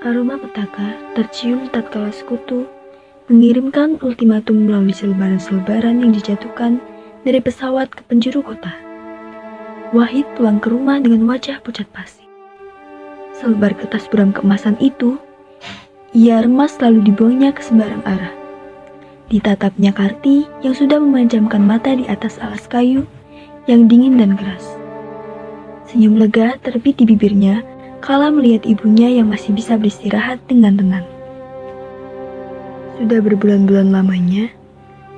Aroma petaka tercium tatkala sekutu mengirimkan ultimatum melalui selebaran-selebaran yang dijatuhkan dari pesawat ke penjuru kota. Wahid pulang ke rumah dengan wajah pucat pasi. Selebar kertas buram keemasan itu, ia remas lalu dibuangnya ke sembarang arah. Ditatapnya Karti yang sudah memejamkan mata di atas alas kayu yang dingin dan keras. Senyum lega terbit di bibirnya kala melihat ibunya yang masih bisa beristirahat dengan tenang. Sudah berbulan-bulan lamanya,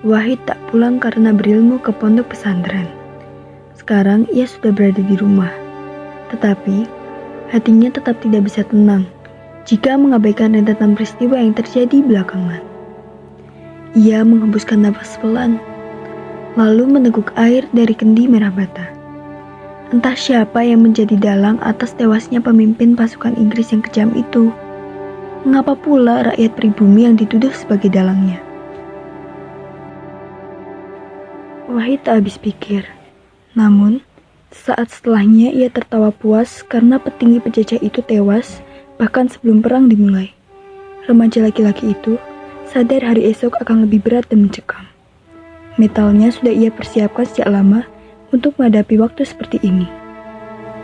Wahid tak pulang karena berilmu ke pondok pesantren. Sekarang ia sudah berada di rumah, tetapi hatinya tetap tidak bisa tenang jika mengabaikan rentetan peristiwa yang terjadi belakangan. Ia menghembuskan napas pelan, lalu meneguk air dari kendi merah bata. Entah siapa yang menjadi dalang atas tewasnya pemimpin pasukan Inggris yang kejam itu. Mengapa pula rakyat pribumi yang dituduh sebagai dalangnya? Wahid tak habis pikir. Namun, saat setelahnya ia tertawa puas karena petinggi penjajah itu tewas bahkan sebelum perang dimulai. Remaja laki-laki itu sadar hari esok akan lebih berat dan mencekam. Mentalnya sudah ia persiapkan sejak lama untuk menghadapi waktu seperti ini.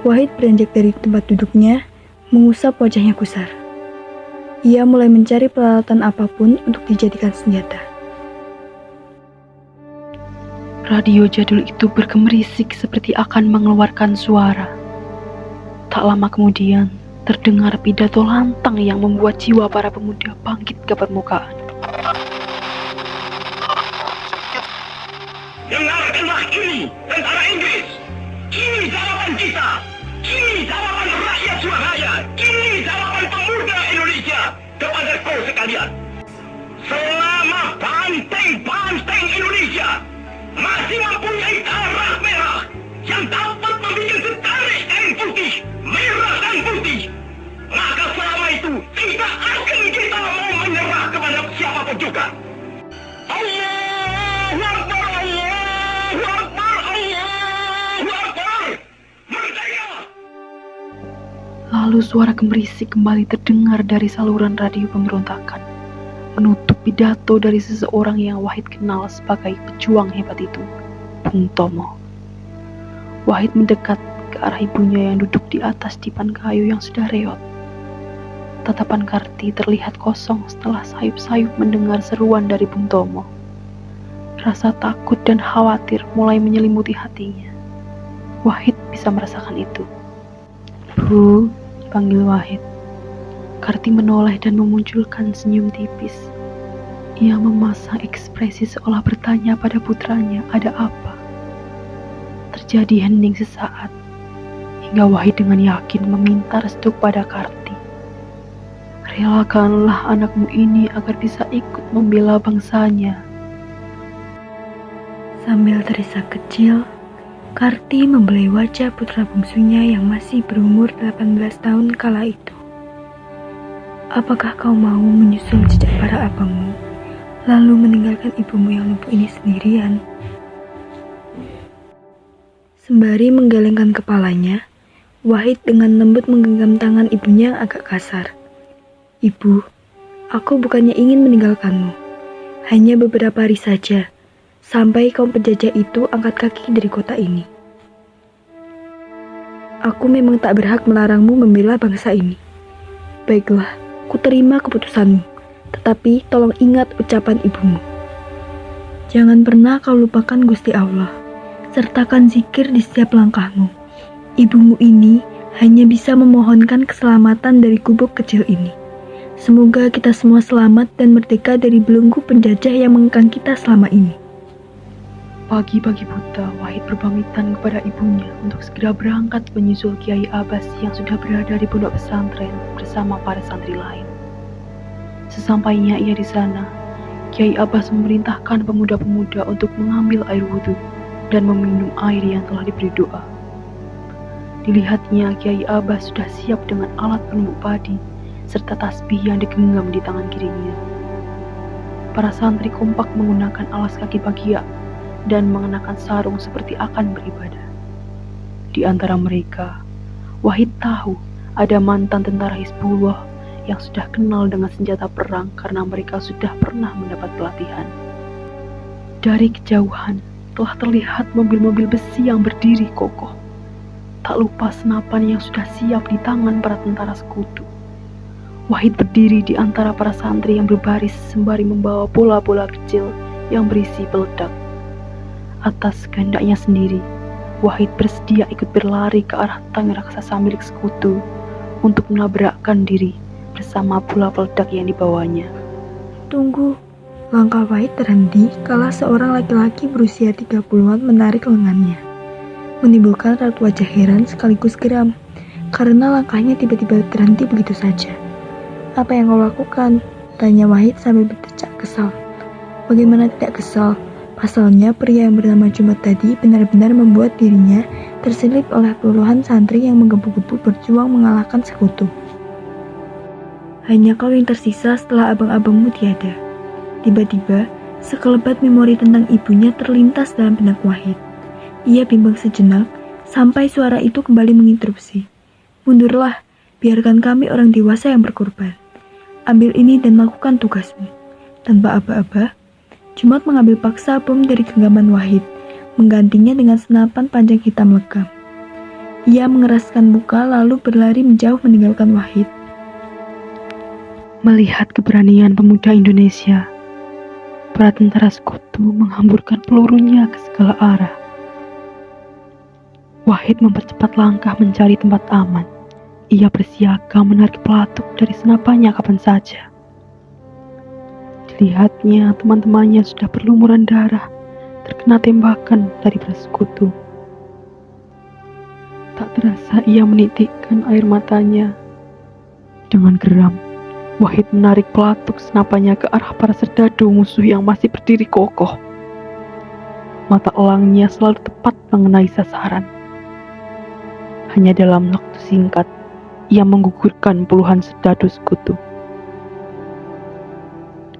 Wahid beranjak dari tempat duduknya, mengusap wajahnya kusar. Ia mulai mencari peralatan apapun untuk dijadikan senjata. Radio jadul itu bergemerisik seperti akan mengeluarkan suara. Tak lama kemudian, terdengar pidato lantang yang membuat jiwa para pemuda bangkit ke permukaan. Dengarkanlah ini, tentara Inggris. Ini jawaban kita. Ini jawaban rakyat Surabaya. Ini jawaban pemuda Indonesia kepada kau sekalian. Selama banteng-banteng Indonesia masih mempunyai darah merah yang dapat membuat setarik kain putih, merah dan putih, maka selama itu tidak akan kita mau menyerah kepada siapapun juga. Allahu Akbar, Allahu Akbar, Allahu Akbar, merdeka! Lalu suara gemerisik kembali terdengar dari saluran radio pemberontakan, menutup pidato dari seseorang yang Wahid kenal sebagai pejuang hebat itu, Bung Tomo. Wahid mendekat ke arah ibunya yang duduk di atas dipan kayu yang sudah reot. Tatapan Karti terlihat kosong setelah sayup-sayup mendengar seruan dari Bung Tomo. Rasa takut dan khawatir mulai menyelimuti hatinya. Wahid bisa merasakan itu. "Bu," panggil Wahid. Karti menoleh dan memunculkan senyum tipis. Ia memasang ekspresi seolah bertanya pada putranya ada apa. Terjadi hening sesaat, hingga Wahid dengan yakin meminta restu pada Karti. "Relakanlah anakmu ini agar bisa ikut membela bangsanya." Sambil terisak kecil, Karti membelai wajah putra bungsunya yang masih berumur 18 tahun kala itu. "Apakah kau mau menyusul jejak para abangmu, lalu meninggalkan ibumu yang lumpuh ini sendirian?" Sembari menggelengkan kepalanya, Wahid dengan lembut menggenggam tangan ibunya yang agak kasar. "Ibu, aku bukannya ingin meninggalkanmu. Hanya beberapa hari saja, sampai kaum penjajah itu angkat kaki dari kota ini. Aku memang tak berhak melarangmu membela bangsa ini. Baiklah, ku terima keputusanmu, tetapi tolong ingat ucapan ibumu. Jangan pernah kau lupakan Gusti Allah. Sertakan zikir di setiap langkahmu. Ibumu ini hanya bisa memohonkan keselamatan dari gubuk kecil ini. Semoga kita semua selamat dan merdeka dari belenggu penjajah yang mengekang kita selama ini." Pagi-pagi buta, Wahid berpamitan kepada ibunya untuk segera berangkat menyusul Kiai Abbas yang sudah berada di pondok pesantren bersama para santri lain. Sesampainya ia di sana, Kiai Abbas memerintahkan pemuda-pemuda untuk mengambil air wudhu dan meminum air yang telah diberi doa. Dilihatnya Kiai Abbas sudah siap dengan alat penumbuk padi serta tasbih yang digenggam di tangan kirinya. Para santri kompak menggunakan alas kaki bagia dan mengenakan sarung seperti akan beribadah. Di antara mereka, Wahid tahu ada mantan tentara Hizbullah yang sudah kenal dengan senjata perang karena mereka sudah pernah mendapat pelatihan. Dari kejauhan telah terlihat mobil-mobil besi yang berdiri kokoh. Tak lupa senapan yang sudah siap di tangan para tentara sekutu. Wahid berdiri di antara para santri yang berbaris sembari membawa bola-bola kecil yang berisi peledak. Atas kehendaknya sendiri, Wahid bersedia ikut berlari ke arah tank raksasa milik sekutu untuk menabrakkan diri bersama bola peledak yang dibawanya. Tunggu, langkah Wahid terhenti kala seorang laki-laki berusia 30-an menarik lengannya, menimbulkan raut wajah heran sekaligus geram, karena langkahnya tiba-tiba terhenti begitu saja. "Apa yang kau lakukan?" tanya Wahid sambil berdecak kesal. Bagaimana tidak kesal? Pasalnya pria yang bernama Jumat tadi benar-benar membuat dirinya terselip oleh puluhan santri yang menggebu-gebu berjuang mengalahkan sekutu. Hanya kau yang tersisa setelah abang-abangmu tiada. Tiba-tiba, sekelebat memori tentang ibunya terlintas dalam benak Wahid. Ia bimbang sejenak, sampai suara itu kembali menginterupsi. "Mundurlah, biarkan kami orang dewasa yang berkorban. Ambil ini dan lakukan tugasmu." Tanpa aba-aba, Jumat mengambil paksa bom dari genggaman Wahid, menggantinya dengan senapan panjang hitam legam. Ia mengeraskan muka lalu berlari menjauh meninggalkan Wahid. Melihat keberanian pemuda Indonesia, para tentara sekutu menghamburkan pelurunya ke segala arah. Wahid mempercepat langkah mencari tempat aman. Ia bersiaga menarik pelatuk dari senapannya kapan saja. Dilihatnya teman-temannya sudah berlumuran darah, terkena tembakan dari bersekutu. Tak terasa ia menitikkan air matanya. Dengan geram, Wahid menarik pelatuk senapannya ke arah para serdadu musuh yang masih berdiri kokoh. Mata elangnya selalu tepat mengenai sasaran. Hanya dalam waktu singkat, ia menggugurkan puluhan serdadu sekutu.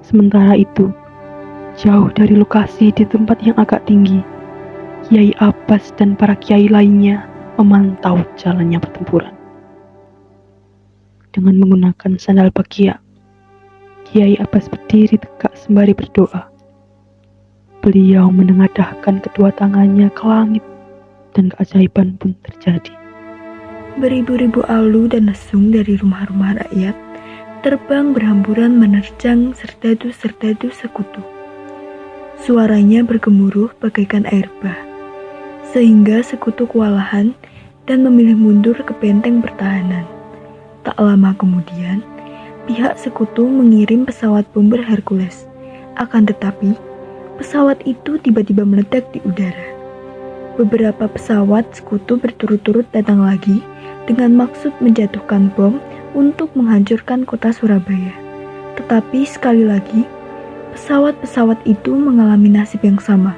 Sementara itu, jauh dari lokasi di tempat yang agak tinggi, Kiai Abbas dan para kiai lainnya memantau jalannya pertempuran. Dengan menggunakan sandal bakia, Kiai Abbas berdiri tegak sembari berdoa. Beliau menengadahkan kedua tangannya ke langit dan keajaiban pun terjadi. Beribu-ribu alu dan lesung dari rumah-rumah rakyat terbang berhamburan menerjang serdadu-serdadu sekutu. Suaranya bergemuruh bagaikan air bah, sehingga sekutu kewalahan dan memilih mundur ke benteng pertahanan. Tak lama kemudian, pihak sekutu mengirim pesawat bomber Hercules. Akan tetapi, pesawat itu tiba-tiba meledak di udara. Beberapa pesawat sekutu berturut-turut datang lagi dengan maksud menjatuhkan bom untuk menghancurkan kota Surabaya. Tetapi sekali lagi, pesawat-pesawat itu mengalami nasib yang sama,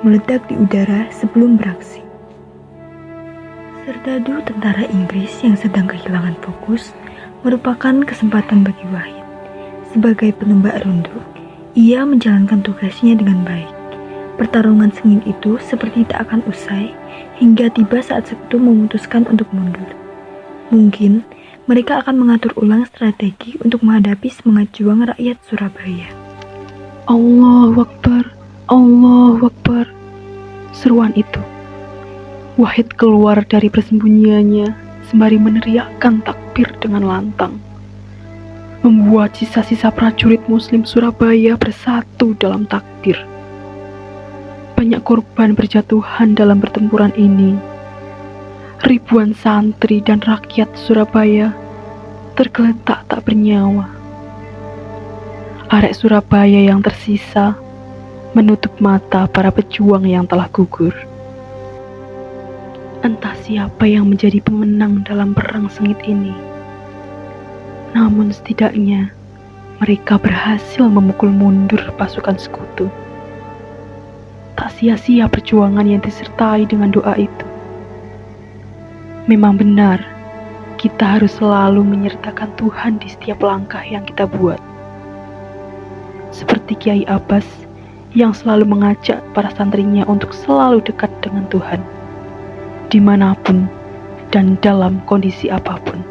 meledak di udara sebelum beraksi. Serdadu tentara Inggris yang sedang kehilangan fokus merupakan kesempatan bagi Wahid. Sebagai penembak runduk, ia menjalankan tugasnya dengan baik. Pertarungan sengit itu seperti tak akan usai hingga tiba saat sekutu memutuskan untuk mundur. Mungkin mereka akan mengatur ulang strategi untuk menghadapi semangat juang rakyat Surabaya. Allahu Akbar, Allahu Akbar. Seruan itu. Wahid keluar dari persembunyiannya sembari meneriakkan takbir dengan lantang, membuat sisa-sisa prajurit Muslim Surabaya bersatu dalam takbir. Banyak korban berjatuhan dalam pertempuran ini. Ribuan santri dan rakyat Surabaya tergeletak tak bernyawa. Arek Surabaya yang tersisa menutup mata para pejuang yang telah gugur. Entah siapa yang menjadi pemenang dalam perang sengit ini. Namun setidaknya mereka berhasil memukul mundur pasukan sekutu. Tak sia-sia perjuangan yang disertai dengan doa itu. Memang benar, kita harus selalu menyertakan Tuhan di setiap langkah yang kita buat. Seperti Kiai Abbas yang selalu mengajak para santrinya untuk selalu dekat dengan Tuhan, dimanapun dan dalam kondisi apapun.